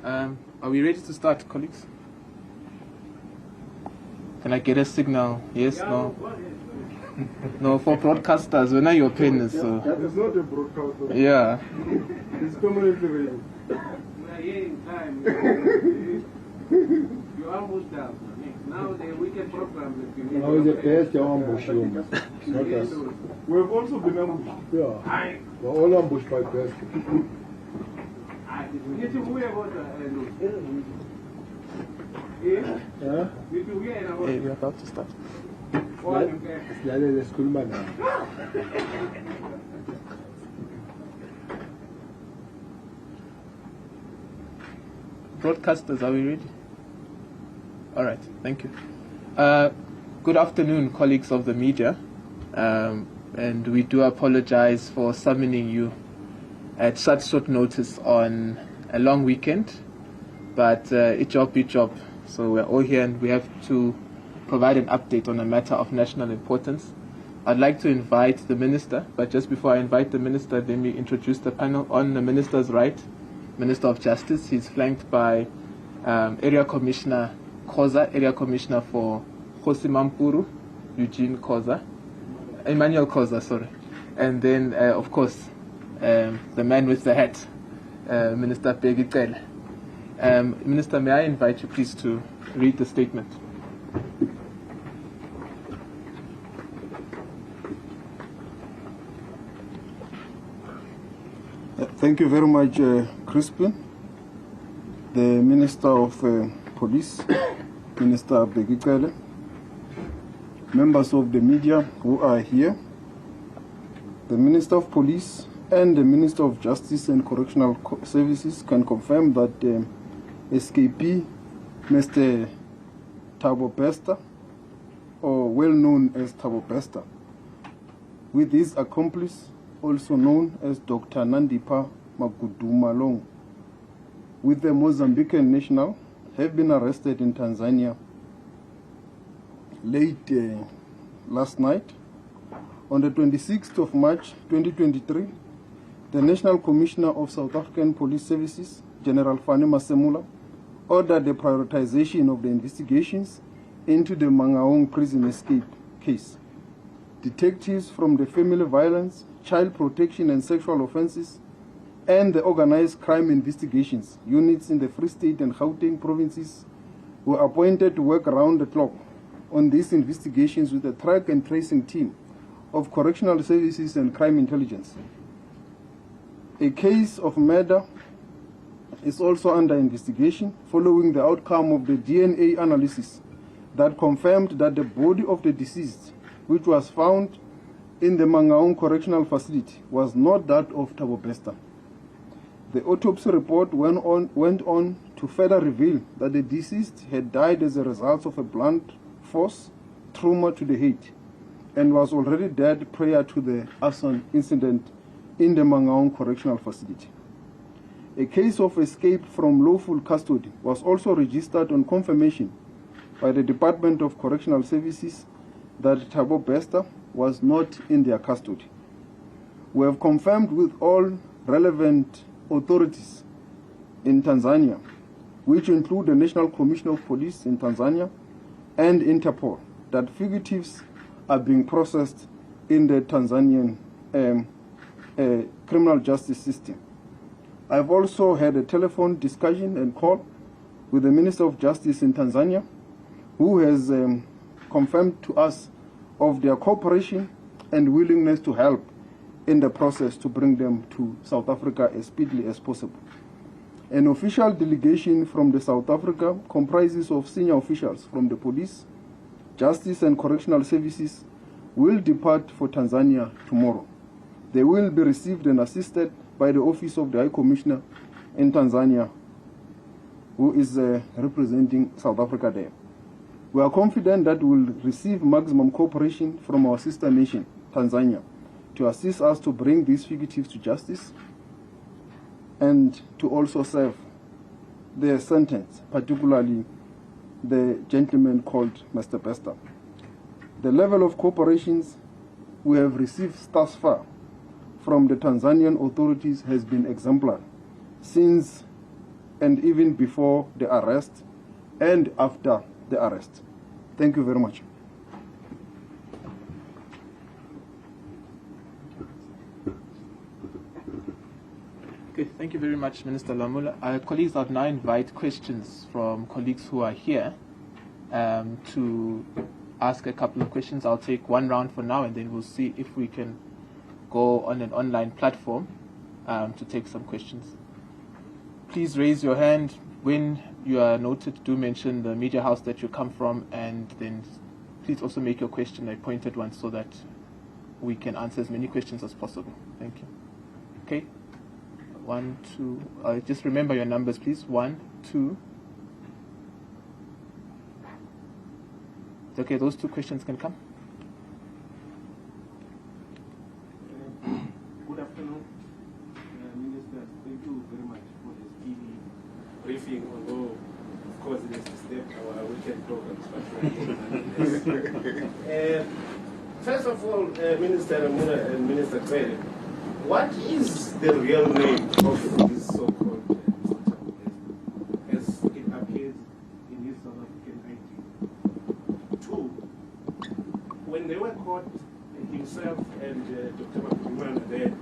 Are we ready to start, colleagues? Can I get a signal? Yes, no? No, for broadcasters, when are your pen is so... It's not a broadcaster. Yeah. It's permanently ready. We are here in time. You're almost done. Now the weekend program that you need. Now the best ambush room. Not us. We've also been ambushed. Yeah. We're all ambushed by best. Hey, we're about to start. Broadcasters, are we ready? All right, thank you. Good afternoon, colleagues of the media. And we do apologize for summoning you at such short notice on a long weekend. But it's job. So we're all here and we have to provide an update on a matter of national importance. I'd like to invite the Minister, but just before I invite the Minister, let me introduce the panel. On the Minister's right, Minister of Justice, he's flanked by Area Commissioner Khoza, Area Commissioner for Khosimampuru, Emmanuel Khoza, sorry. And then, of course, the man with the hat, Minister Begicele. Minister, may I invite you please to read the statement? Thank you very much, Crispin. The Minister of Police, Minister Begicele, members of the media who are here, the Minister of Police and the Minister of Justice and Correctional Services can confirm that escapee Mr. Thabo Bester, or well known as Thabo Bester, with his accomplice, also known as Dr. Nandi Magudumana, with the Mozambican national, have been arrested in Tanzania late last night. On the 26th of March 2023, the National Commissioner of South African Police Services, General Fani Masemula, ordered the prioritization of the investigations into the Mangaung prison escape case. Detectives from the Family Violence, Child Protection and Sexual Offences, and the Organized Crime Investigations units in the Free State and Gauteng provinces were appointed to work around the clock on these investigations with a track and tracing team of Correctional Services and Crime Intelligence. A case of murder is also under investigation following the outcome of the DNA analysis that confirmed that the body of the deceased, which was found in the Mangaung Correctional Facility, was not that of Thabo Bester. The autopsy report went on to further reveal that the deceased had died as a result of a blunt force trauma to the head and was already dead prior to the arson incident in the Mangaung Correctional Facility. A case of escape from lawful custody was also registered on confirmation by the Department of Correctional Services that Thabo Bester was not in their custody. We have confirmed with all relevant authorities in Tanzania, which include the National Commission of Police in Tanzania and Interpol, that fugitives are being processed in the Tanzanian criminal justice system. I've also had a telephone discussion and call with the Minister of Justice in Tanzania, who has confirmed to us of their cooperation and willingness to help in the process to bring them to South Africa as speedily as possible. An official delegation from the South Africa comprises of senior officials from the police, justice and correctional services will depart for Tanzania tomorrow. They will be received and assisted by the Office of the High Commissioner in Tanzania, who is representing South Africa there. We are confident that we will receive maximum cooperation from our sister nation, Tanzania, to assist us to bring these fugitives to justice and to also serve their sentence, particularly the gentleman called Mr. Bester. The level of cooperations we have received thus far from the Tanzanian authorities has been exemplary, since and even before the arrest and after the arrest. Thank you very much. Okay, thank you very much, Minister Lamola. Colleagues, I'll now invite questions from colleagues who are here to ask a couple of questions. I'll take one round for now, and then we'll see if we can go on an online platform to take some questions. Please raise your hand. When you are noted, do mention the media house that you come from, and then please also make your question a pointed one so that we can answer as many questions as possible. Thank you. Okay. 1, 2. Just remember your numbers, please. 1, 2. Okay, those 2 questions can come. Good afternoon, Minister. Thank you very much for this speedy briefing, although, of course, it has disturbed our weekend programs, but first of all, Minister Lamola and Minister Kwele, what is the real name of this so-called Mr. Thabo Bester, as it appears in his South African ID? 2, when they were caught, himself and Dr. Magudumana there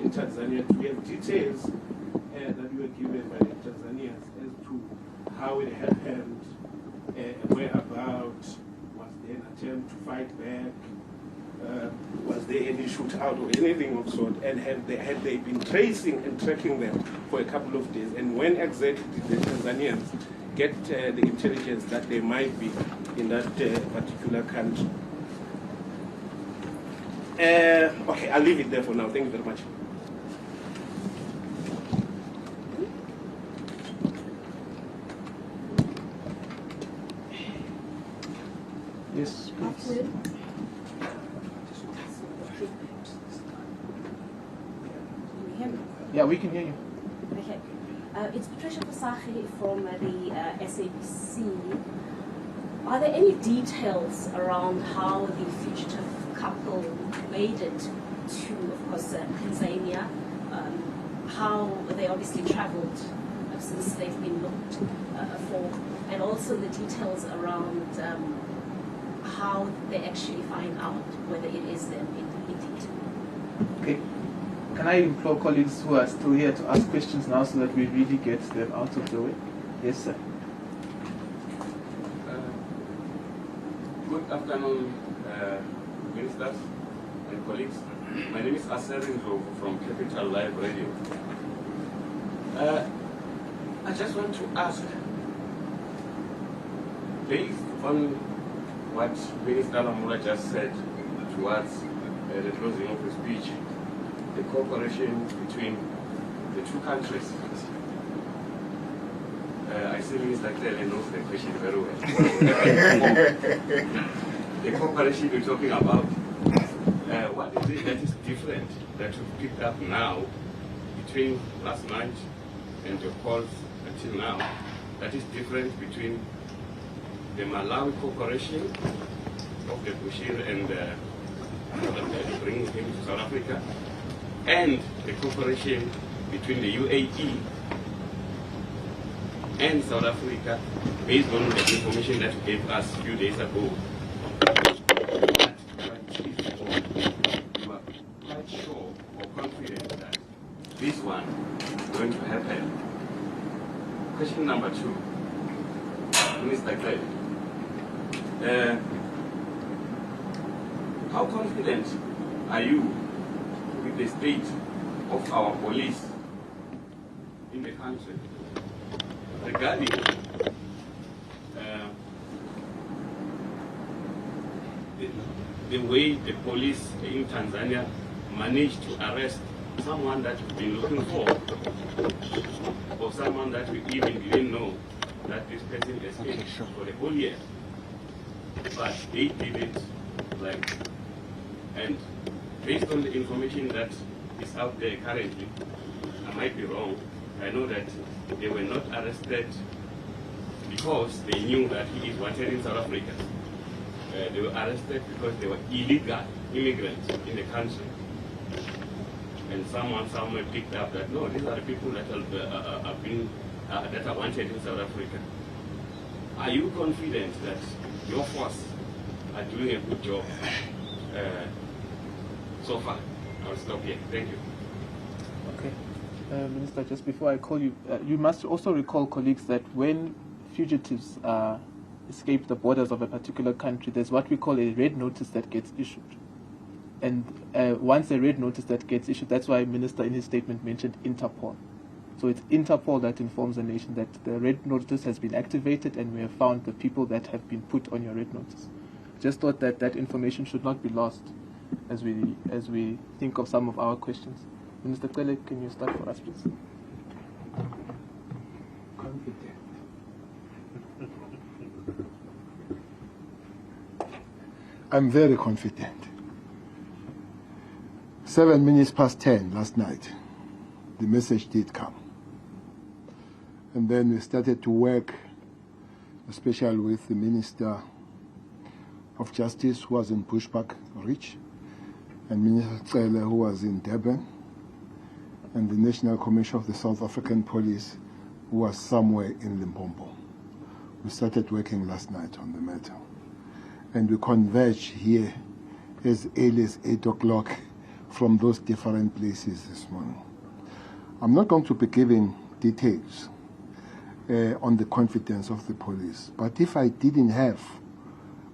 in Tanzania, to have details that were given by the Tanzanians as to how it happened, whereabouts, was there an attempt to fight back, was there any shootout or anything of sort, and had they been tracing and tracking them for a couple of days, and when exactly did the Tanzanians get the intelligence that they might be in that particular country? Okay, I'll leave it there for now. Thank you very much. Yes, please. Yeah, we can hear you. Okay. It's Patricia Pasaki from the SABC. Are there any details around how the fugitive couple made it to, of course, Tanzania? How they obviously traveled since they've been looked for, and also the details around how they actually find out whether it is them indeed. Okay. Can I implore colleagues who are still here to ask questions now so that we really get them out of the way? Yes, sir. Good afternoon, ministers and colleagues. My name is Aserin from Capital Live Radio. I just want to ask, based on what Minister Lamola just said towards the closing of the speech, the cooperation between the 2 countries. I see Minister Kwele knows the question very well. The cooperation we're talking about, what is it that is different that you've picked up now between last night and your calls until now, that is different between the Malawi cooperation of the Bushir and bringing him to South Africa, and the cooperation between the UAE and South Africa, based on the information that you gave us a few days ago. You are quite sure or confident that this one is going to happen. Question number 2, Minister Kwele. How confident are you with the state of our police in the country regarding the way the police in Tanzania managed to arrest someone that we've been looking for, or someone that we even didn't know that this person escaped for the whole year? But they did it like, and based on the information that is out there currently, I might be wrong, I know that they were not arrested because they knew that he is wanted in South Africa. They were arrested because they were illegal immigrants in the country. and someone somewhere picked up that, no, these are the people that that are wanted in South Africa. Are you confident that your force are doing a good job so far? I'll stop here. Thank you. Okay. Minister, just before I call you, you must also recall, colleagues, that when fugitives escape the borders of a particular country, there's what we call a red notice that gets issued. And once a red notice that gets issued, that's why Minister in his statement mentioned Interpol. So it's Interpol that informs the nation that the red notice has been activated and we have found the people that have been put on your red notice. Just thought that that information should not be lost as we think of some of our questions. Minister Kwele, can you start for us, please? Confident. I'm very confident. 7 minutes past 10 last night, the message did come. And then we started to work, especially with the Minister of Justice, who was in Bushbuck Ridge, and Minister Cele, who was in Durban, and the National Commission of the South African Police, who was somewhere in Limpopo. We started working last night on the matter. And we converged here as early as 8 o'clock from those different places this morning. I'm not going to be giving details on the confidence of the police, but if I didn't have,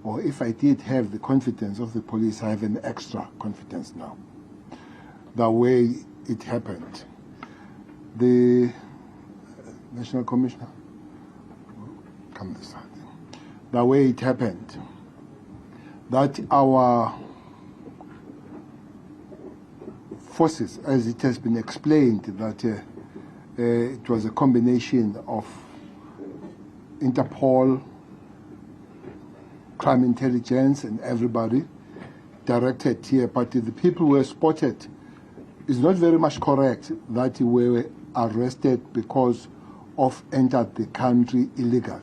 or if I did have the confidence of the police, I have an extra confidence now. The way it happened. The National Commissioner, come this side. The way it happened, that our forces, as it has been explained, that it was a combination of Interpol, crime intelligence, and everybody directed here, but the people were spotted. It's not very much correct that we were arrested because of entered the country illegal.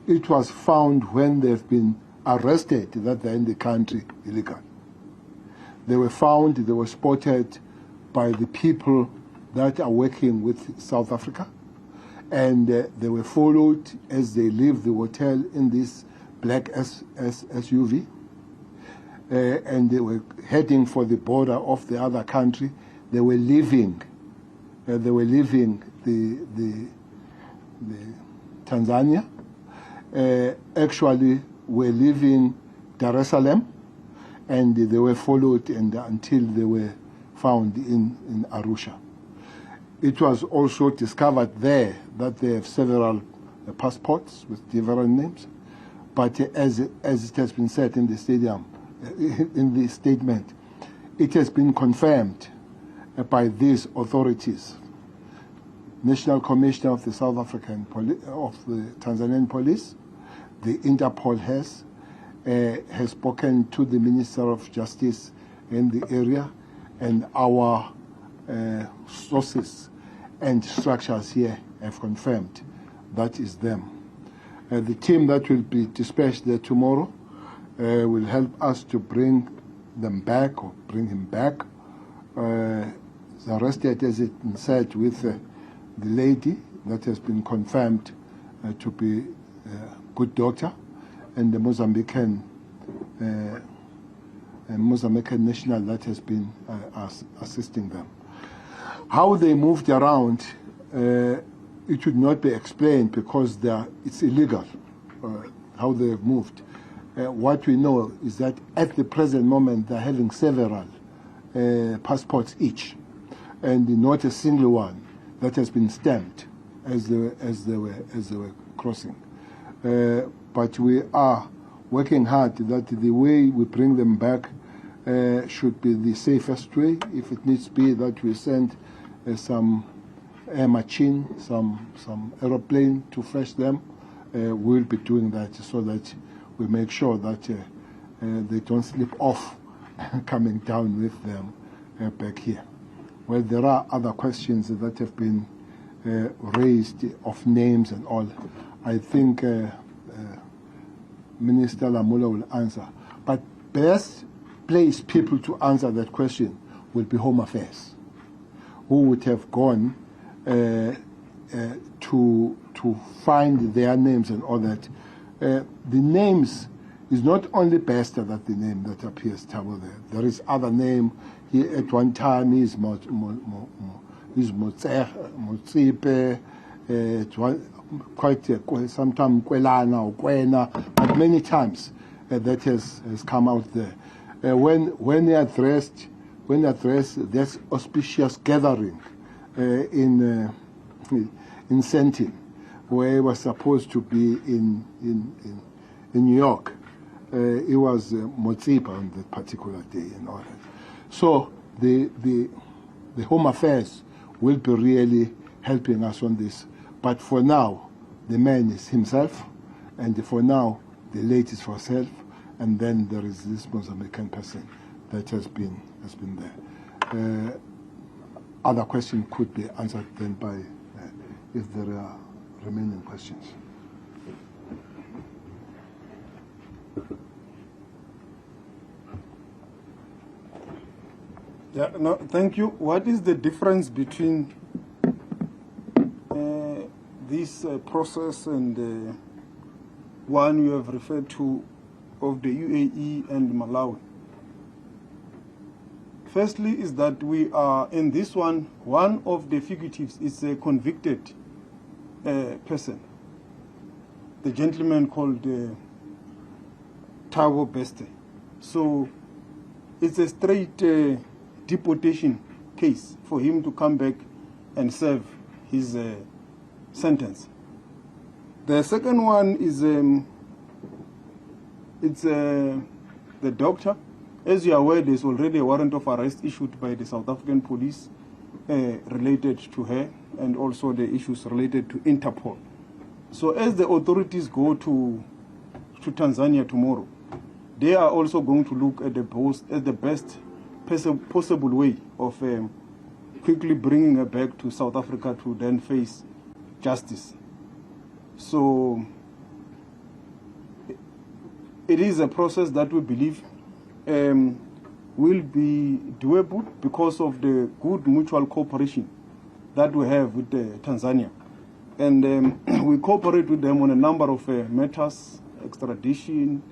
It was found when they've been arrested that they're in the country illegal. They were found, they were spotted by the people that are working with South Africa, and they were followed as they leave the hotel in this black SUV, and they were heading for the border of the other country. They were leaving the Tanzania. Actually, were leaving Dar es Salaam, and they were followed until they were found in Arusha. It was also discovered there that they have several passports with different names, but as it has been said in the in the statement, it has been confirmed by these authorities. National Commissioner of the South African of the Tanzanian Police, the Interpol has spoken to the Minister of Justice in the area, and our sources and structures here have confirmed that is them. The team that will be dispatched there tomorrow will help us to bring them back, or bring him back. Arrested, as it said, with the lady that has been confirmed to be a good doctor, and the Mozambican national that has been assisting them. How they moved around, it should not be explained because it's illegal how they have moved. What we know is that at the present moment they're having several passports each, and not a single one that has been stamped as they were crossing. But we are working hard that the way we bring them back should be the safest way. If it needs to be that we send some air machine, some aeroplane to fetch them, we'll be doing that so that we make sure that they don't slip off coming down with them back here. Well, there are other questions that have been raised of names and all. I think Minister Lamola will answer. But best placed people to answer that question will be Home Affairs, who would have gone to find their names and all that. The names is not only Bester that the name that appears, Thabo, there. There is other name. He, at one time, he's Motsipe, quite sometimes Kwelana or Kwena, but many times that has come out there. When he addressed this auspicious gathering in Sentin, where he was supposed to be in New York, it was Motsipa on that particular day and all that. So the Home Affairs will be really helping us on this. But for now, the man is himself, and for now, the lady is for herself, and then there is this Mozambican person that has been there. Other questions could be answered then by, if there are remaining questions. Yeah, no, thank you. What is the difference between this process and one you have referred to of the UAE and Malawi? Firstly is that we are, in this one of the fugitives is a convicted person, the gentleman called Thabo Bester. So it's a straight deportation case for him to come back and serve his sentence. The second one is the doctor. As you are aware, there's already a warrant of arrest issued by the South African police related to her, and also the issues related to Interpol. So as the authorities go to Tanzania tomorrow, they are also going to look at the best possible way of quickly bringing her back to South Africa to then face justice. So it is a process that we believe will be doable because of the good mutual cooperation that we have with Tanzania. And we cooperate with them on a number of matters, extradition,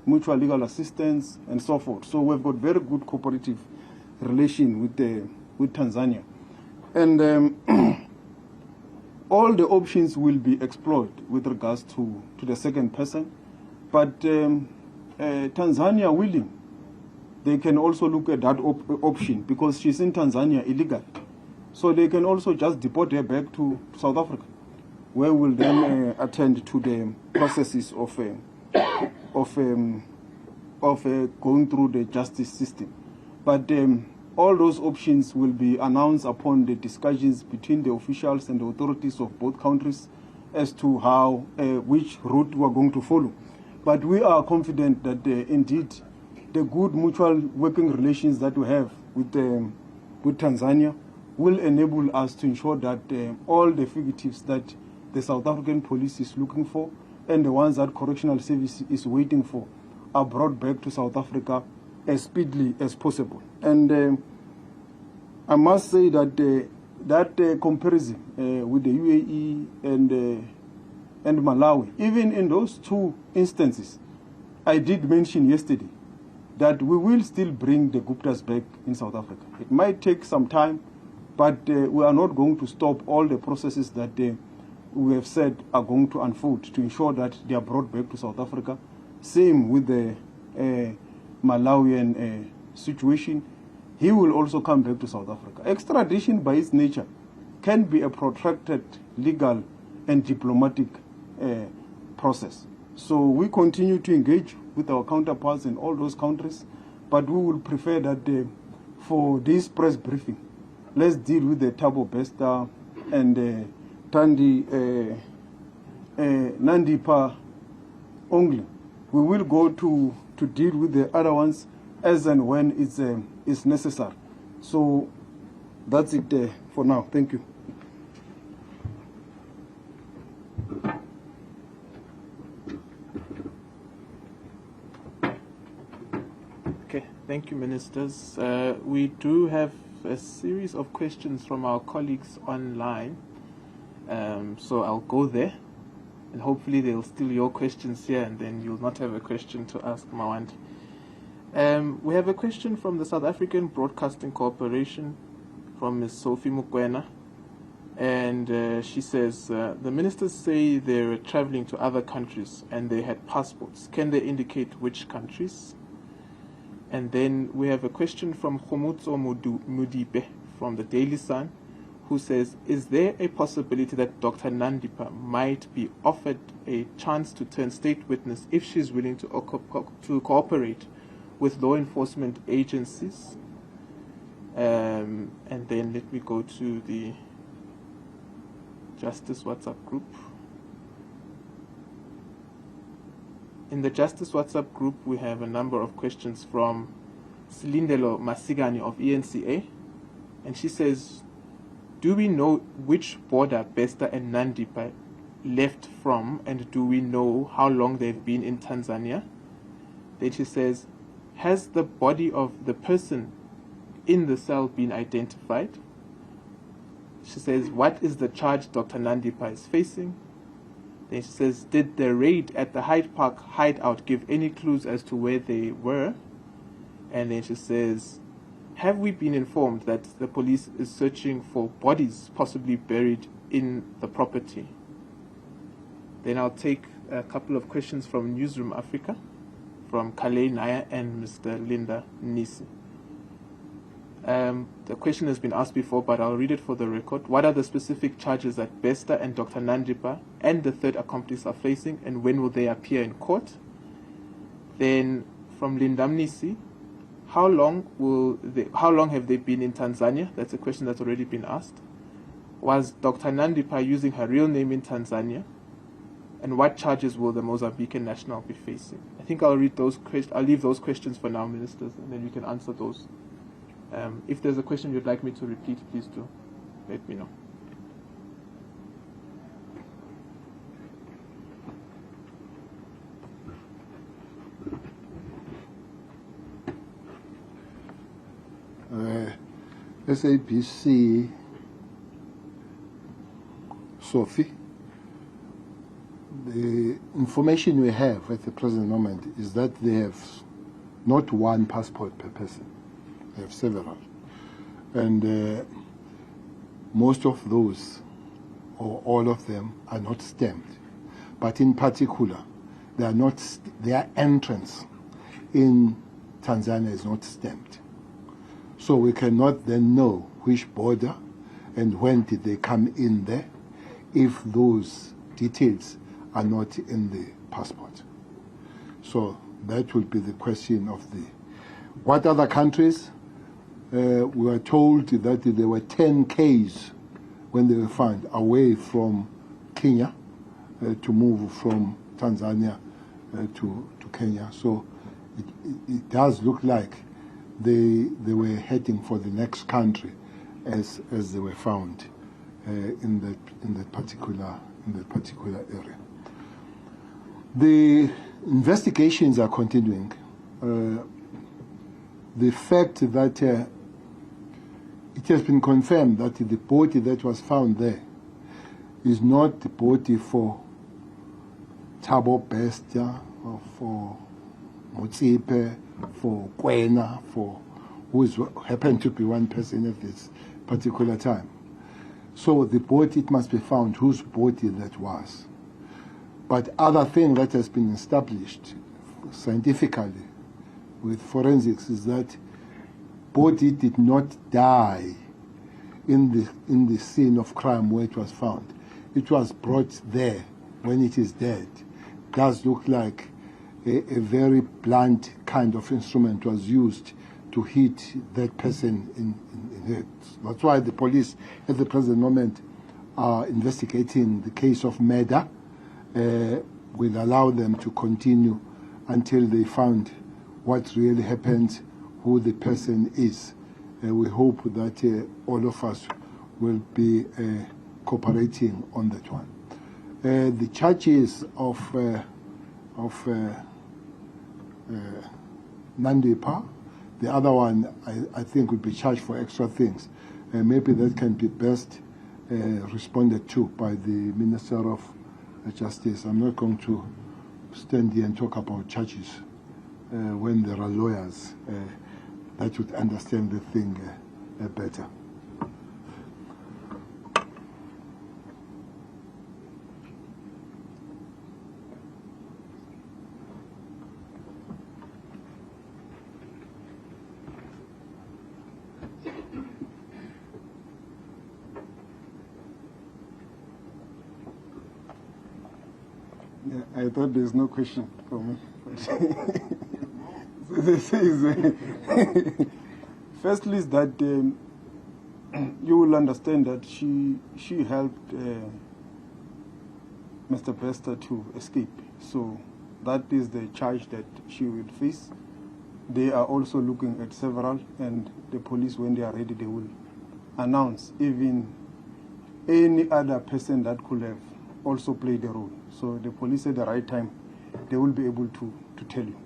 mutual legal assistance, and so forth. So we've got very good cooperative relation with Tanzania. And all the options will be explored with regards to the second person. But Tanzania willing, they can also look at that option because she's in Tanzania illegal. So they can also just deport her back to South Africa, where we'll then attend to the processes of going through the justice system. But all those options will be announced upon the discussions between the officials and the authorities of both countries as to how, which route we are going to follow. But we are confident that indeed the good mutual working relations that we have with Tanzania will enable us to ensure that all the fugitives that the South African police is looking for and the ones that correctional service is waiting for are brought back to South Africa as speedily as possible. And I must say that that comparison with the UAE and Malawi, even in those two instances, I did mention yesterday that we will still bring the Guptas back in South Africa. It might take some time, but we are not going to stop all the processes that we have said are going to unfold to ensure that they are brought back to South Africa. Same with the Malawian situation. He will also come back to South Africa. Extradition by its nature can be a protracted legal and diplomatic process. So we continue to engage with our counterparts in all those countries, but we will prefer that for this press briefing, let's deal with the Thabo Bester and Nandi only. We will go to deal with the other ones as and when it's necessary. So that's it for now. Thank you. Okay. Thank Thank you, ministers. We do have a series of questions from our colleagues online. So I'll go there, and hopefully they'll steal your questions here, and then you'll not have a question to ask Mawandi. We have a question from the South African Broadcasting Corporation from Ms. Sophie Mukwena. And she says, the ministers say they were traveling to other countries and they had passports. Can they indicate which countries? And then we have a question from Khomutso Mudibe from the Daily Sun, who says, is there a possibility that Dr. Nandipa might be offered a chance to turn state witness if she's willing to cooperate with law enforcement agencies? And then let me go to the Justice WhatsApp group. In the Justice WhatsApp group, we have a number of questions from Silindelo Masikane of eNCA, and she says, do we know which border Bester and Nandipa left from, and do we know how long they've been in Tanzania? Then she says, has the body of the person in the cell been identified? She says, what is the charge Dr. Nandipa is facing? Then she says, did the raid at the Hyde Park hideout give any clues as to where they were? And then she says, have we been informed that the police is searching for bodies possibly buried in the property? Then I'll take a couple of questions from Newsroom Africa, from Kalei Naya and Mr. Linda Nisi. The question has been asked before, but I'll read it for the record. What are the specific charges that Bester and Dr. Nandipa and the third accomplice are facing, and when will they appear in court? Then from Linda Nisi, how long have they been in Tanzania? That's a question that's already been asked. Was Dr. Nandipa using her real name in Tanzania? And what charges will the Mozambican national be facing? I think I'll read those I'll leave those questions for now, ministers, and then you can answer those. If there's a question you'd like me to repeat, please do let me know. SAPC Sophie, the information we have at the present moment is that they have not one passport per person. They have several. And most of those, or all of them, are not stamped. But in particular, they are not, their entrance in Tanzania is not stamped. So we cannot then know which border and when did they come in there if those details are not in the passport. So that will be the question of the, what other countries? We were told that there were 10 Ks when they were found away from Kenya to move from Tanzania to Kenya. So it does look like they were heading for the next country as they were found in that particular area. The investigations are continuing. The fact that it has been confirmed that the body that was found there is not the body for Thabo Bester or for Motsipe, for Kwena, for who happened to be one person at this particular time. So the body, it must be found whose body that was. But other thing that has been established scientifically with forensics is that body did not die in the scene of crime where it was found. It was brought there when it is dead. It does look like a very blunt kind of instrument was used to hit that person in the head. That's why the police at the present moment are investigating the case of murder. Will allow them to continue until they found what really happened, who the person is. We hope that all of us will be cooperating on that one. The charges of Nandipa The other one, I think, would be charged for extra things. Maybe that can be best responded to by the Minister of Justice. I'm not going to stand here and talk about charges when there are lawyers that would understand the thing better. I thought there's no question for me. So this is, firstly is that you will understand that she helped Mr. Bester to escape. So that is the charge that she will face. They are also looking at several, and the police, when they are ready, they will announce even any other person that could have also played a role. So the police at the right time, they will be able to tell you.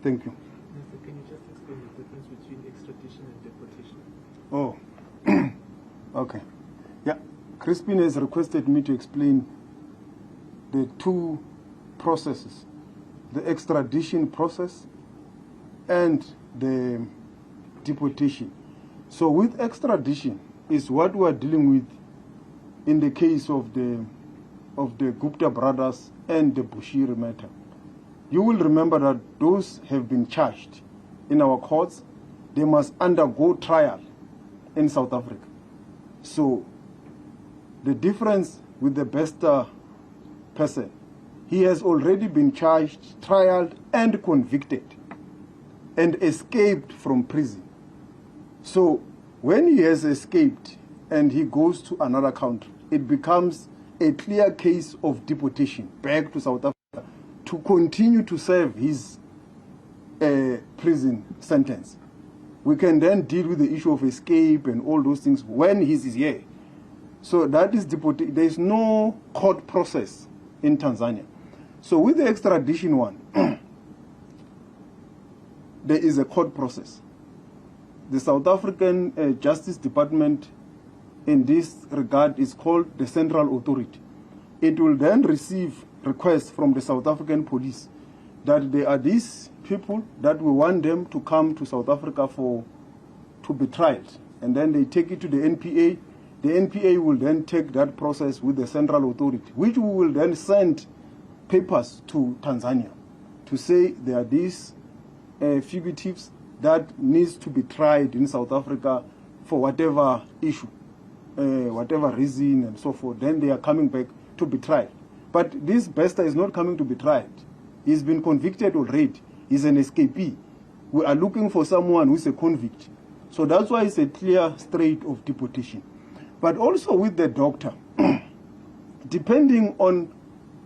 Thank you. Minister, can you just explain the difference between extradition and deportation? Oh, okay. Yeah, Crispin has requested me to explain the two processes, the extradition process and the deportation. So with extradition is what we are dealing with in the case of the Gupta brothers and the Bushiri matter. You will remember that those have been charged in our courts. They must undergo trial in South Africa. So the difference with the Bester person, he has already been charged, trialed, and convicted, and escaped from prison. So when he has escaped and he goes to another country, it becomes a clear case of deportation back to South Africa to continue to serve his prison sentence. We can then deal with the issue of escape and all those things when he is here. So that is deportation. There is no court process in Tanzania. So with the extradition one, there is a court process. The South African Justice Department in this regard is called the Central Authority. It will then receive requests from the South African police that there are these people that we want them to come to South Africa to be tried. And then they take it to the NPA. The NPA will then take that process with the Central Authority, which we will then send papers to Tanzania to say there are these fugitives that needs to be tried in South Africa for whatever issue. Whatever reason and so forth, then they are coming back to be tried. But this Bester is not coming to be tried. He's been convicted already. He's an escapee. We are looking for someone who is a convict. So that's why it's a clear strait of deportation. But also with the doctor, depending on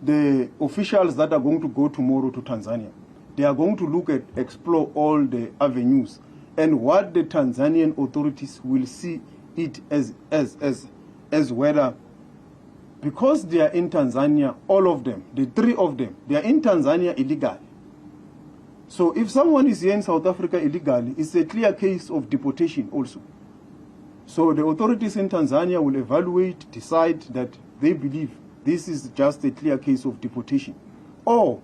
the officials that are going to go tomorrow to Tanzania, they are going to explore all the avenues and what the Tanzanian authorities will see it as whether, because they are in Tanzania, all of them, the three of them, they are in Tanzania illegally. So if someone is here in South Africa illegally, it's a clear case of deportation also. So the authorities in Tanzania will evaluate, decide that they believe this is just a clear case of deportation. Or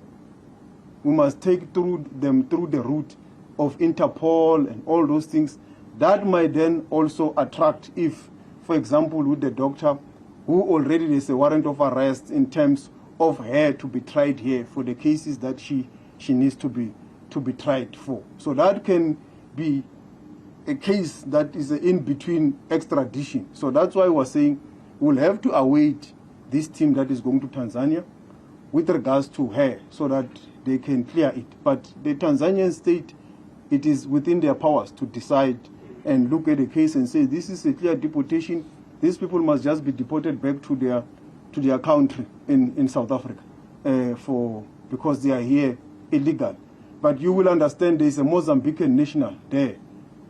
we must take them through the route of Interpol and all those things. That might then also attract, if, for example, with the doctor, who already there's a warrant of arrest in terms of her to be tried here for the cases that she needs to be tried for. So that can be a case that is in between extradition. So that's why we're saying we'll have to await this team that is going to Tanzania with regards to her so that they can clear it. But the Tanzanian state, it is within their powers to decide and look at the case and say this is a clear deportation. These people must just be deported back to their country in South Africa because they are here illegal. But you will understand there is a Mozambican national there.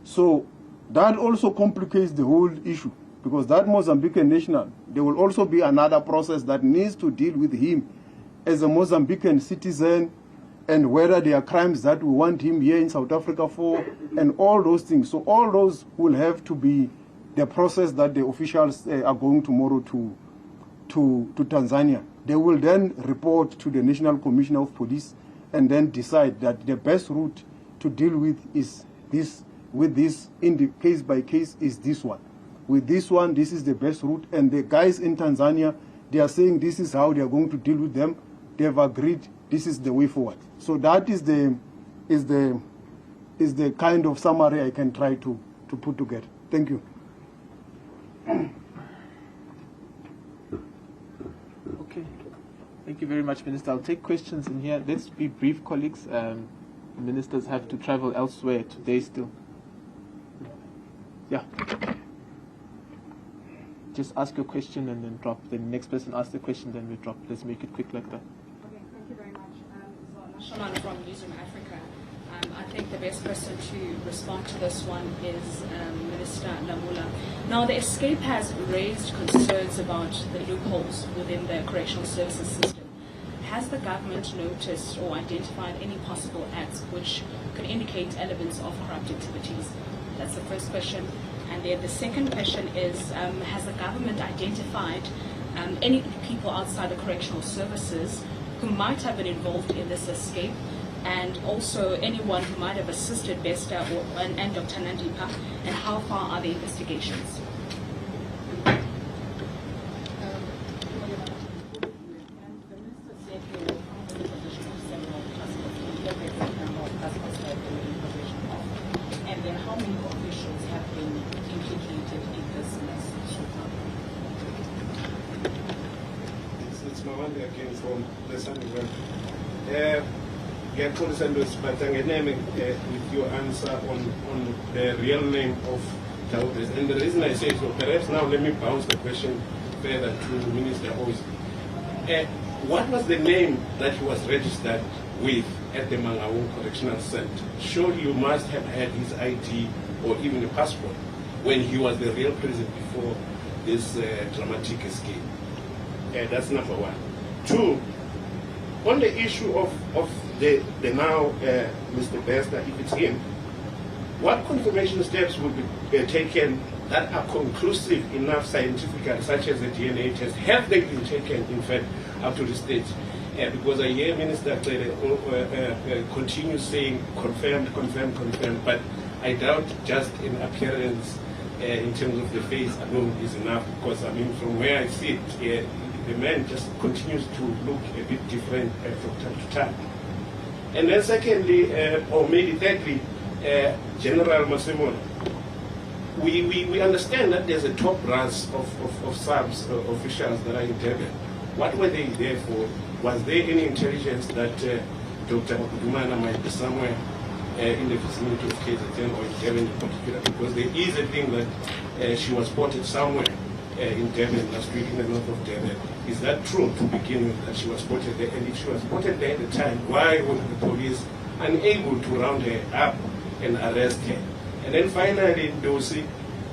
So that also complicates the whole issue, because that Mozambican national, there will also be another process that needs to deal with him as a Mozambican citizen and whether there are crimes that we want him here in South Africa for, and all those things. So all those will have to be the process that the officials are going tomorrow to Tanzania. They will then report to the National Commissioner of Police and then decide that the best route to deal with is this, with this in the case by case is this one. With this one, this is the best route, and the guys in Tanzania, they are saying this is how they are going to deal with them. They have agreed this is the way forward. So that is the kind of summary I can try to put together. Thank you. Okay. Thank you very much, Minister. I'll take questions in here. Let's be brief, colleagues. Ministers have to travel elsewhere today still. Yeah. Just ask your question and then drop. Then the next person asks the question, then we drop. Let's make it quick like that. Okay, thank you very much. So, Nashalana from Newsroom Africa. I think the best person to respond to this one is Minister Lamola. Now, the escape has raised concerns about the loopholes within the correctional services system. Has the government noticed or identified any possible acts which could indicate elements of corrupt activities? That's the first question. And then the second question is, has the government identified any people outside the correctional services who might have been involved in this escape, and also anyone who might have assisted Bester and Dr. Nandi, and how far are the investigations? And then how many officials have been implicated in this mess so far? It's Mawande again from the Sunnyland. With your answer on the real name of Thabo Bester. And the reason I say so, perhaps now let me bounce the question further to Minister Oz. What was the name that he was registered with at the Mangaung Correctional Center? Surely you must have had his ID or even a passport when he was the real prisoner before this dramatic escape. That's number one. Two, on the issue of the now Mr. Bester, if it's him, what confirmation steps will be taken that are conclusive enough scientifically, such as the DNA test? Have they been taken, in fact, up to the stage? Because I hear Minister continue saying confirmed, but I doubt just an appearance in terms of the face alone is enough, because I mean, from where I sit, the man just continues to look a bit different from time to time. And then secondly, or maybe thirdly, General Masemula, we understand that there's a top brass of subs officials that are in Durban. What were they there for? Was there any intelligence that Dr. Magudumana might be somewhere in the vicinity of KZN or in Durban in particular? Because there is a thing that she was spotted somewhere in Durban last week, in the north of Durban. Is that true to begin with, that she was spotted there? And if she was spotted there at the time, why were the police unable to round her up and arrest her? And then finally, Dosi,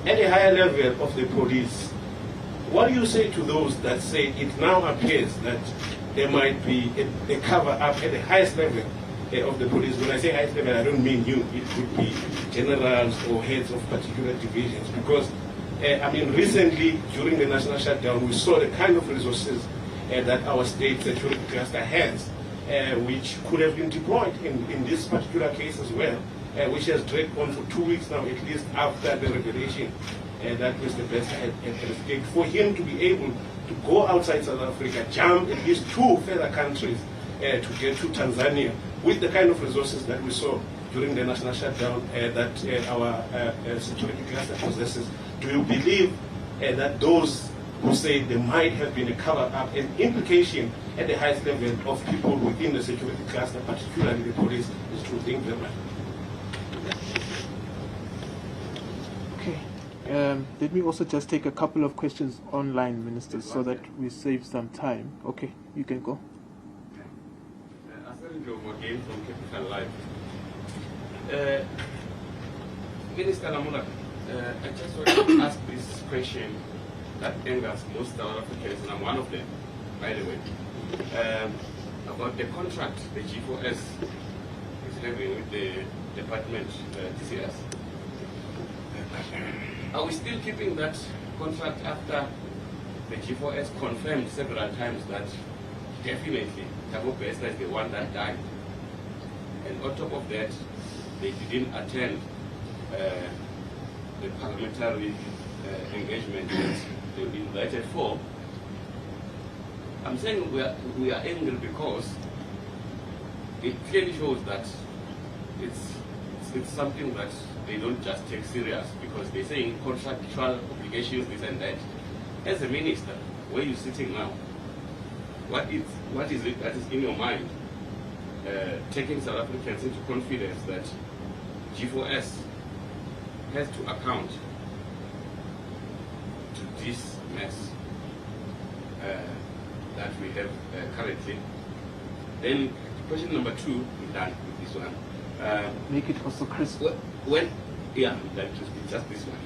at a higher level of the police, what do you say to those that say it now appears that there might be a cover-up at the highest level of the police? When I say highest level, I don't mean you. It could be generals or heads of particular divisions. Because, I mean, recently, during the national shutdown, we saw the kind of resources that our state security cluster has, which could have been deployed in this particular case as well, which has dragged on for 2 weeks now, at least after the revelation that Mr. Bester had escaped. For him to be able to go outside South Africa, jump at least 2 further countries to get to Tanzania, with the kind of resources that we saw during the national shutdown that our security cluster possesses, do you believe that those who say there might have been a cover-up and implication at the highest level of people within the security cluster, particularly the police, is true? Thank you very much. Okay. Let me also just take a couple of questions online, Minister, so that we save some time. Okay, you can go. Again from Capital Life. Minister Lamola, I just want to ask this question that angers most South Africans, and I'm one of them, by the way. about the contract the G4S is having with the department, TCS. Are we still keeping that contract after the G4S confirmed several times that definitely Thabo Bester is the one that died? And on top of that, they didn't attend the parliamentary engagement that they were invited for. I'm saying we are angry because it clearly shows that it's something that they don't just take serious, because they're saying contractual obligations, this and that. As a minister, where you're sitting now, what is it that is in your mind, taking South Africans into confidence that G4S has to account to this mess that we have currently? Then question number 2, I'm done with this one. Make it also crisp. Yeah, I'm done with just this one.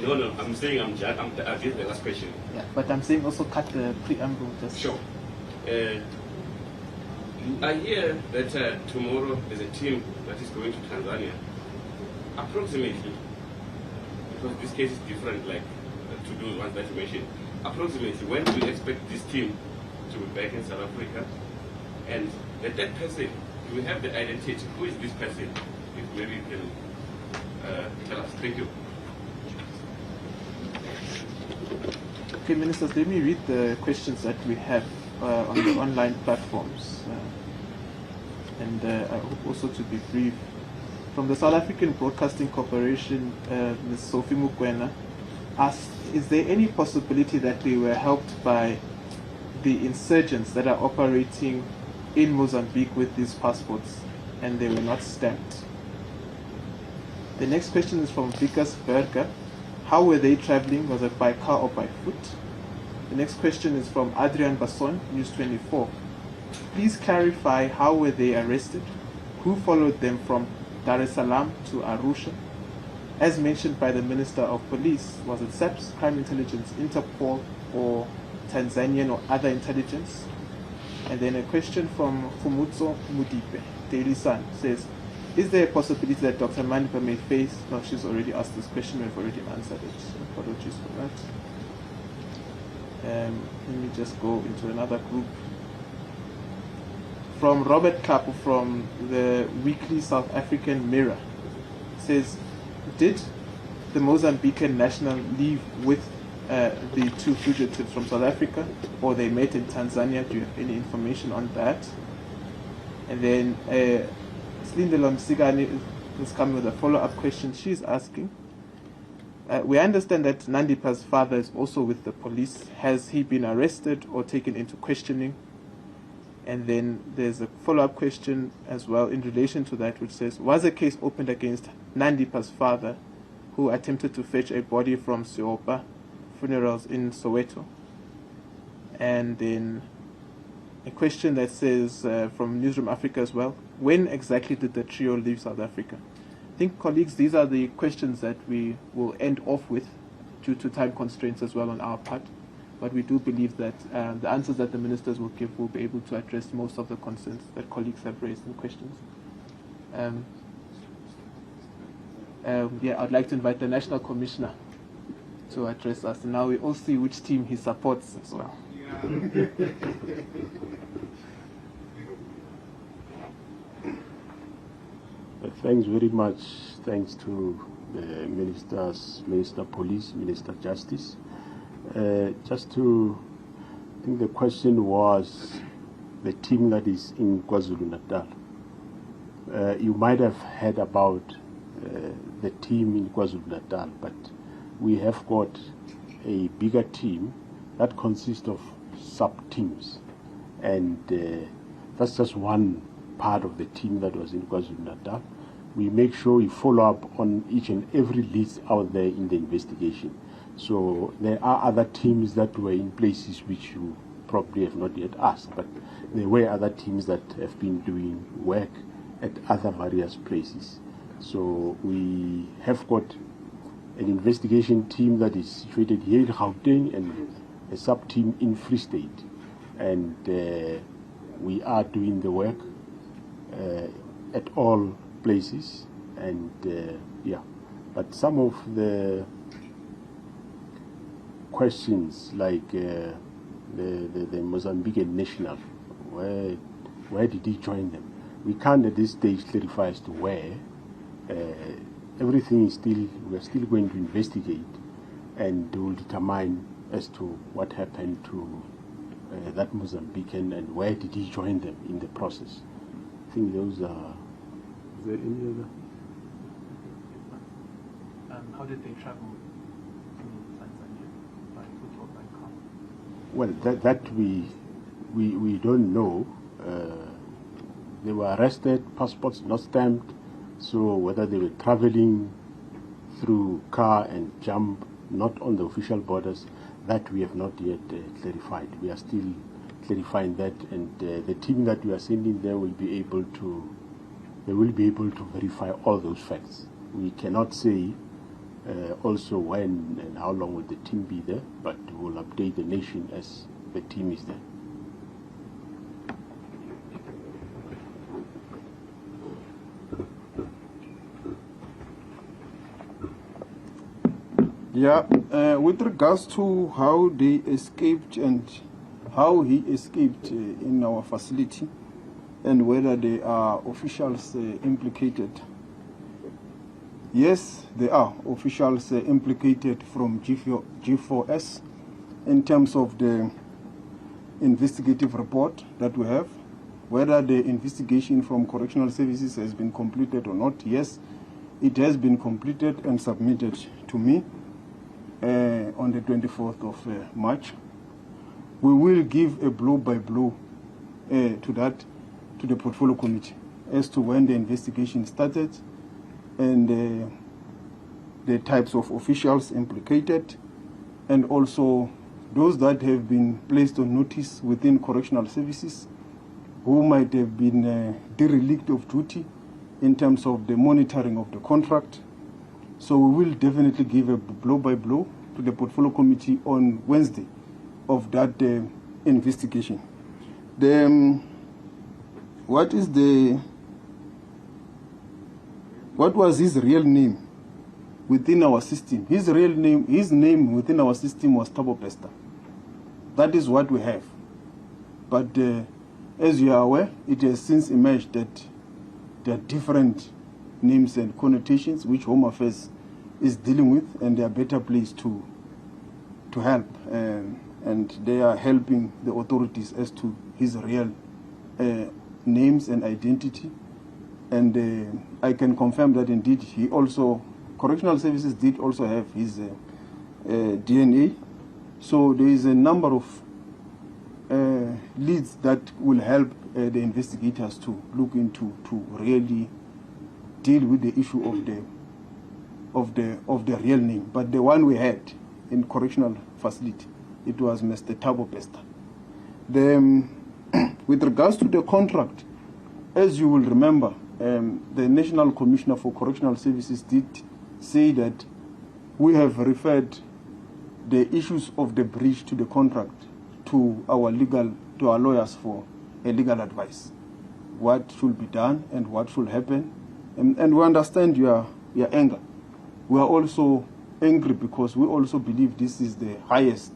No, I'm saying I'll give the last question. Yeah, but I'm saying also cut the preamble. Just sure. I hear that tomorrow there's a team that is going to Tanzania. Approximately, because this case is different, like to do ones that you mentioned. Approximately, when do you expect this team to be back in South Africa? And the third person, do we have the identity? Who is this person? If maybe you can tell us. Thank you. Okay, ministers, let me read the questions that we have on the online platforms. And I hope also to be brief. From the South African Broadcasting Corporation, Ms. Sophie Mukwena asked, is there any possibility that they were helped by the insurgents that are operating in Mozambique with these passports and they were not stamped? The next question is from Vikas Berger. How were they traveling? Was it by car or by foot? The next question is from Adrian Basson, News 24. Please clarify, how were they arrested? Who followed them from Dar es Salaam to Arusha? As mentioned by the Minister of Police, was it SAPS, Crime Intelligence, Interpol, or Tanzanian or other intelligence? And then a question from Fumutso Mudipe, Daily Sun, says, is there a possibility that Dr. Manipa may face... No, she's already asked this question, we've already answered it. Apologies for that. Let me just go into another group. From Robert Kapu from the weekly South African Mirror, says, did the Mozambican national leave with the 2 fugitives from South Africa, or they met in Tanzania? Do you have any information on that? And then Silindelo Masikane is coming with a follow-up question. She's asking, we understand that Nandipa's father is also with the police. Has he been arrested or taken into questioning? And then there's a follow-up question as well in relation to that, which says, was a case opened against Nandipa's father, who attempted to fetch a body from Siopa funerals in Soweto? And then a question that says, from Newsroom Africa as well, when exactly did the trio leave South Africa? I think, colleagues, these are the questions that we will end off with due to time constraints as well on our part. But we do believe that the answers that the ministers will give will be able to address most of the concerns that colleagues have raised in questions. Yeah, I'd like to invite the National Commissioner to address us. And now we all see which team he supports as well. Thanks very much. Thanks to the ministers, Minister Police, Minister Justice. I think the question was the team that is in KwaZulu-Natal. You might have heard about the team in KwaZulu-Natal, but we have got a bigger team that consists of sub-teams, and that's just one part of the team that was in KwaZulu-Natal. We make sure we follow up on each and every lead out there in the investigation. So there are other teams that were in places which you probably have not yet asked, but there were other teams that have been doing work at other various places. So we have got an investigation team that is situated here in Gauteng and a sub-team in Free State. And we are doing the work at all places, and yeah. But some of the questions, like the Mozambican national, where did he join them? We can't at this stage clarify as to where. Everything is still, we're still going to investigate, and will determine as to what happened to that Mozambican and where did he join them in the process. I think those are. Is there any other? How did they travel to Tanzania? By foot or by car? Well, that we don't know. They were arrested, passports not stamped, so whether they were traveling through car and jump, not on the official borders, that we have not yet clarified. We are still clarifying that, and the team that we are sending there will be able to, they will be able to verify all those facts. We cannot say also when and how long will the team be there, but we will update the nation as the team is there. Yeah, with regards to how they escaped and how he escaped in our facility, and whether there are officials implicated. Yes, there are officials implicated from G4S in terms of the investigative report that we have. Whether the investigation from correctional services has been completed or not, yes, it has been completed and submitted to me on the 24th of March. We will give a blow-by-blow to the portfolio committee as to when the investigation started and the types of officials implicated, and also those that have been placed on notice within correctional services who might have been derelict of duty in terms of the monitoring of the contract. So we will definitely give a blow-by-blow to the portfolio committee on Wednesday of that investigation. What was his real name within our system? His name within our system was Thabo Bester. That is what we have. But as you are aware, it has since emerged that there are different names and connotations which Home Affairs is dealing with, and they are better placed to help, and they are helping the authorities as to his real names and identity. And I can confirm that indeed he also, correctional services did also have his DNA. So there is a number of leads that will help the investigators to look into, to really deal with the issue of the real name. But the one we had in correctional facility, it was Mr. Thabo Bester. With regards to the contract, as you will remember, the National Commissioner for Correctional Services did say that we have referred the issues of the breach to the contract to our lawyers for a legal advice. What should be done and what should happen. And we understand your anger. We are also angry because we also believe this is the highest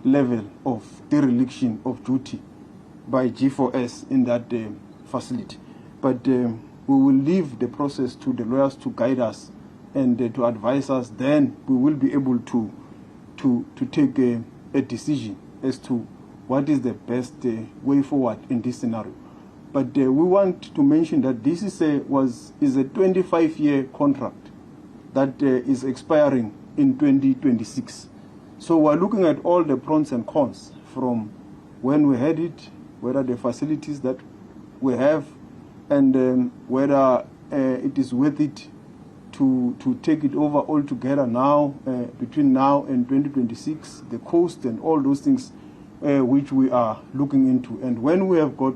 level of dereliction of duty by G4S in that facility. But we will leave the process to the lawyers to guide us and to advise us. Then we will be able to take a decision as to what is the best way forward in this scenario. But we want to mention that this is a 25-year contract that is expiring in 2026. So we're looking at all the pros and cons from when we had it, whether the facilities that we have, and whether it is worth it to take it over altogether now, between now and 2026, the cost and all those things which we are looking into. And when we have got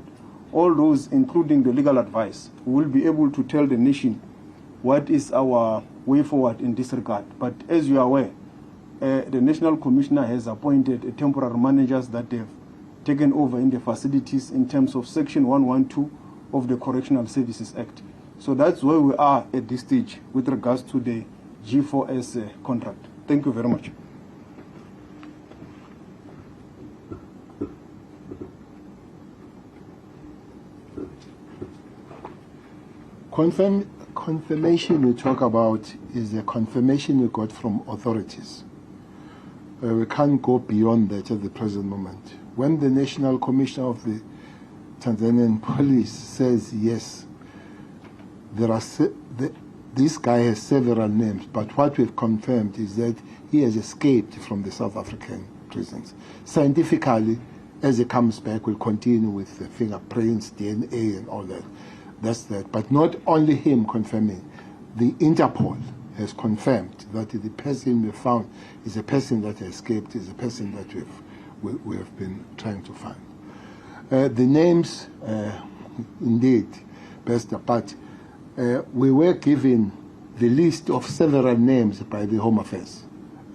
all those, including the legal advice, we will be able to tell the nation what is our way forward in this regard. But as you are aware, the National Commissioner has appointed temporary managers that have taken over in the facilities in terms of Section 112 of the Correctional Services Act. So that's where we are at this stage with regards to the G4S contract. Thank you very much. Confirmation we talk about is the confirmation we got from authorities. We can't go beyond that at the present moment. When the National Commissioner of the Tanzanian Police says yes, this guy has several names, but what we've confirmed is that he has escaped from the South African prisons. Scientifically, as he comes back, we'll continue with the fingerprints, DNA, and all that. That's that. But not only him confirming, the Interpol has confirmed that the person we found is a person that escaped, is a person that we have been trying to find. The names, indeed, Bester, but we were given the list of several names by the Home Affairs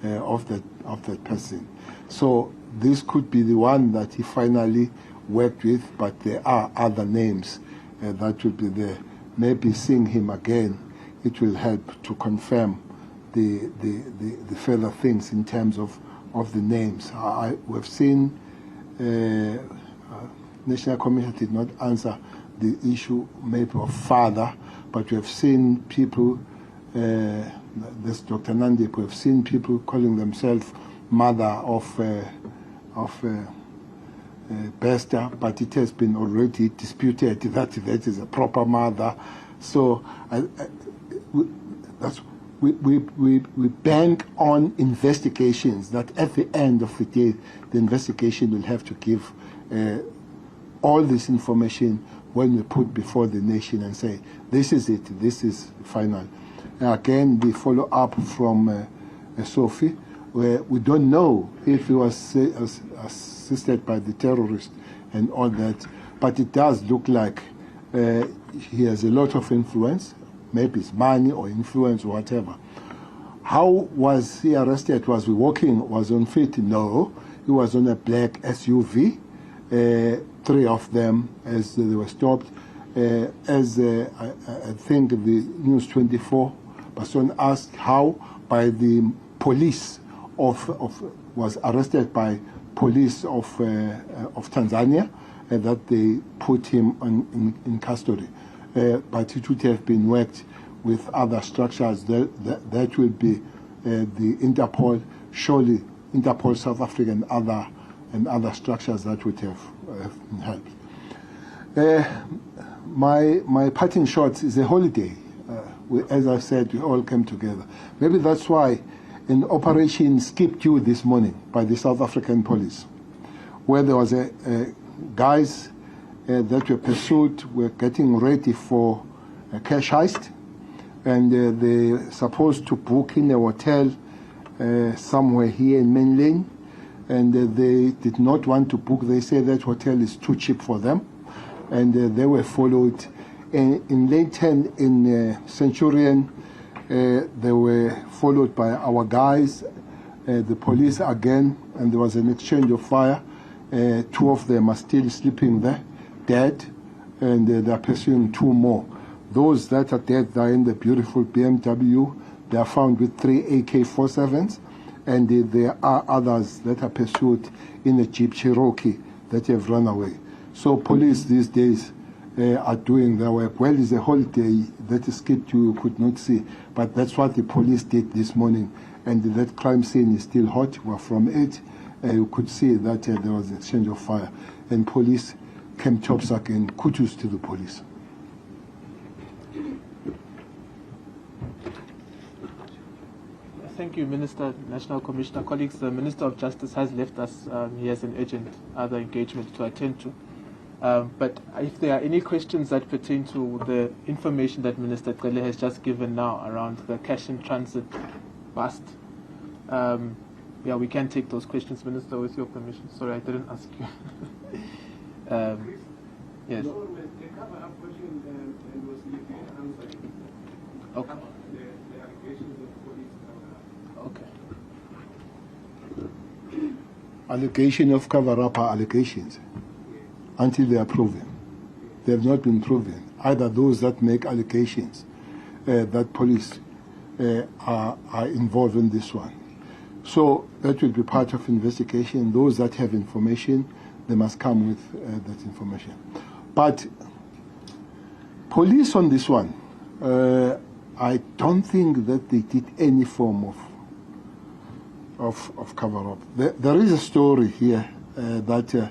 of that person. So this could be the one that he finally worked with, but there are other names that will be there. Maybe seeing him again, it will help to confirm the further things in terms of the names. We've seen National Commission did not answer the issue maybe of father, but we have seen people, this Dr. Nandi, we have seen people calling themselves mother of Bester, but it has been already disputed that that is a proper mother. So we bank on investigations that at the end of the day, the investigation will have to give all this information when we put before the nation and say, this is it, this is final. Again, the follow-up from Sophie, where we don't know if he was assisted by the terrorist and all that, but it does look like he has a lot of influence, maybe it's money or influence or whatever. How was he arrested? Was he walking? Was he on feet? No, he was on a black SUV. Three of them, as they were stopped, as I think the News 24 person asked how by the police was arrested by police of Tanzania, that they put him in custody. But it would have been worked with other structures. That will be the Interpol, surely Interpol South Africa and other structures that would have helped. My parting shot is a holiday. As I said, we all came together. Maybe that's why an operation skipped you this morning by the South African police, where there was guys that were pursued, were getting ready for a cash heist, and they're supposed to book in a hotel somewhere here in Main Lane, and they did not want to book. They say that hotel is too cheap for them, and they were followed. In Leighton, in Centurion, they were followed by our guys, the police again, and there was an exchange of fire. Two of them are still sleeping there, dead, and they are pursuing two more. Those that are dead are in the beautiful BMW. They are found with 3 AK-47s, and there are others that are pursued in a Jeep Cherokee that have run away. So police these days are doing their work. Well, it's a holiday that is skipped you could not see, but that's what the police did this morning, and that crime scene is still hot. We're from it. You could see that there was an exchange of fire, and police came topsack, and kudos to the police. Thank you, Minister, National Commissioner. Colleagues, the Minister of Justice has left us. He has an urgent other engagement to attend to. But if there are any questions that pertain to the information that Minister Cele has just given now around the cash in transit bust, yeah, we can take those questions, Minister, with your permission. Sorry, I didn't ask you. Yes. Okay. Okay. allegation of cover-up are allegations until they are proven. They have not been proven. Either those that make allegations that police are involved in this one. So that will be part of investigation. Those that have information, they must come with that information. But police on this one, I don't think that they did any form of cover-up. There is a story here that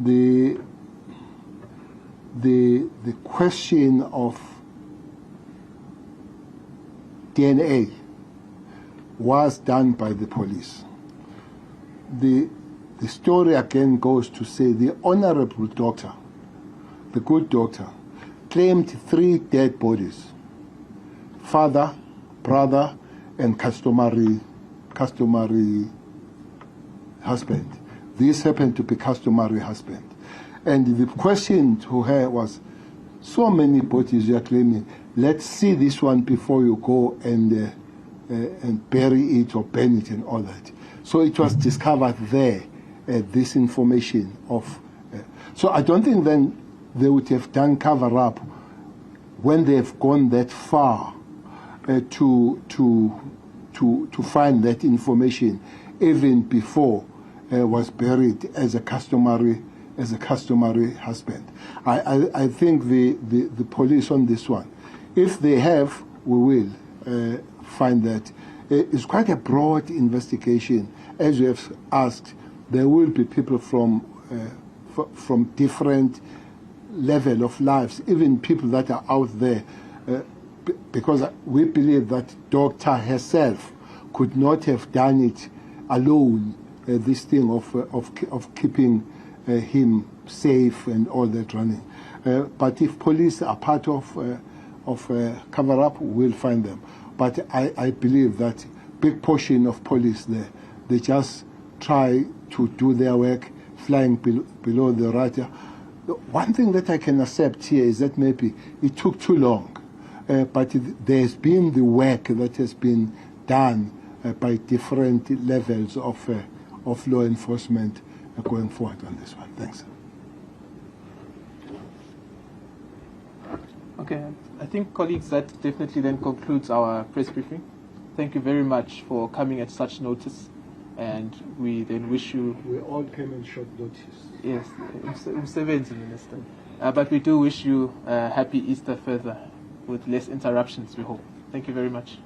the question of DNA was done by the police. The story again goes to say the honorable doctor, the good doctor, claimed 3 dead bodies: father, brother, and customary husband. This happened to be customary husband. And the question to her was, so many bodies you are claiming, let's see this one before you go and bury it or burn it and all that. So it was discovered there, this information of... so I don't think then they would have done cover-up when they have gone that far to find that information even before was buried as a customary husband. I think the police on this one, if they have, we will find that. It's quite a broad investigation. As you have asked, there will be people from different level of lives, even people that are out there, because we believe that doctor herself could not have done it alone, this thing of keeping him safe and all that running. But if police are part of cover-up, we'll find them. But I believe that big portion of police there, they just try to do their work, flying below the radar. One thing that I can accept here is that maybe it took too long, but there's been the work that has been done by different levels of law enforcement going forward on this one. Thanks. Okay, I think, colleagues, that definitely then concludes our press briefing. Thank you very much for coming at such notice, and we then wish you... We all came in short notice. Yes, Minister. But we do wish you a happy Easter further with less interruptions, we hope. Thank you very much.